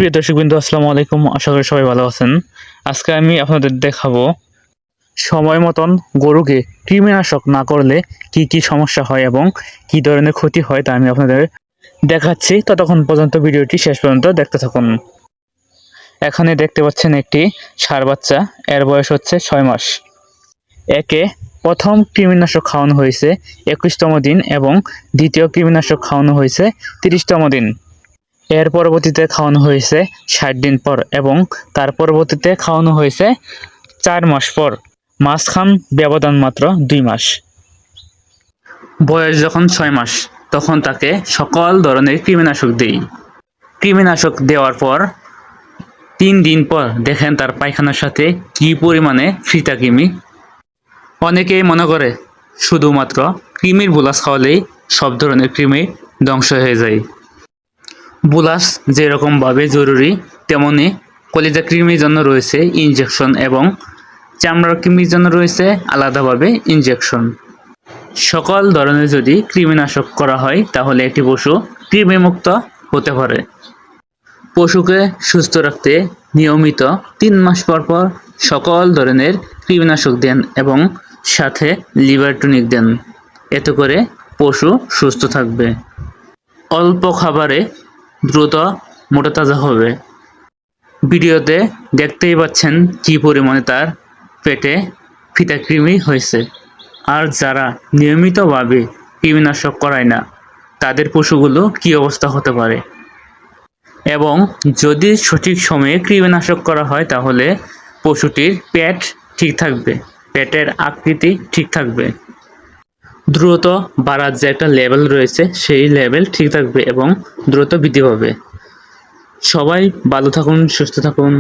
প্রিয় দর্শকবৃন্দ, আসসালামু আলাইকুম। আশা করি সবাই ভালো আছেন। আজকে আমি আপনাদের দেখাবো সময় মতন গরুকে কৃমিনাশক না করলে কি কি সমস্যা হয় এবং কি ধরনের ক্ষতি হয় তা আমি আপনাদের দেখাচ্ছি। ততক্ষণ পর্যন্ত ভিডিওটি শেষ পর্যন্ত দেখতে থাকুন। এখানে দেখতে পাচ্ছেন একটি ষাঁড় বাচ্চা, এর বয়স হচ্ছে 6 মাস। একে প্রথম কৃমিনাশক খাওয়ানো হয়েছে 21তম দিন এবং দ্বিতীয় কৃমিনাশক খাওয়ানো হয়েছে 30তম দিন। এর পরবর্তীতে খাওয়ানো হয়েছে 60 দিন পর এবং তার পরবর্তীতে খাওয়ানো হয়েছে 4 মাস পর। মাঝখান ব্যবধান মাত্র 2 মাস। বয়স যখন 6 মাস তখন তাকে সকল ধরনের কৃমিনাশক দিই। কৃমিনাশক দেওয়ার পর 3 দিন পর দেখেন তার পায়খানার সাথে কি পরিমাণে ফিতা কৃমি। অনেকেই মনে করে শুধুমাত্র কৃমির বুলাস খাওয়ালেই সব ধরনের কৃমি ধ্বংস হয়ে যায়। বুলাস যেরকমভাবে জরুরি, তেমনি কলিজা কৃমির জন্য রয়েছে ইনজেকশন এবং চামড়ার কৃমির জন্য রয়েছে আলাদাভাবে ইনজেকশন। সকল ধরনের যদি কৃমিনাশক করা হয় তাহলে একটি পশু কৃমিমুক্ত হতে পারে। পশুকে সুস্থ রাখতে নিয়মিত 3 মাস পর পর সকল ধরনের কৃমিনাশক দেন এবং সাথে লিভার টনিক দেন। এতে করে পশু সুস্থ থাকবে। অল্প খাবারে দ্রুত মোটা তাজা হবে। ভিডিওতে দেখতেই পাচ্ছেন কি পরিমাণে তার পেটে ফিতা কৃমি হয়েছে। আর যারা নিয়মিতভাবে কৃমিনাশক করায় না তাদের পশুগুলো কি অবস্থা হতে পারে। এবং যদি সঠিক সময়ে কৃমিনাশক করা হয় তাহলে পশুটির পেট ঠিক থাকবে, পেটের আকৃতি ঠিক থাকবে, দ্রুত বাড়ার যে একটা লেভেল রয়েছে সেই লেভেল ঠিক থাকবে এবং দ্রুত বৃদ্ধি পাবে। সবাই ভালো থাকুন, সুস্থ থাকুন।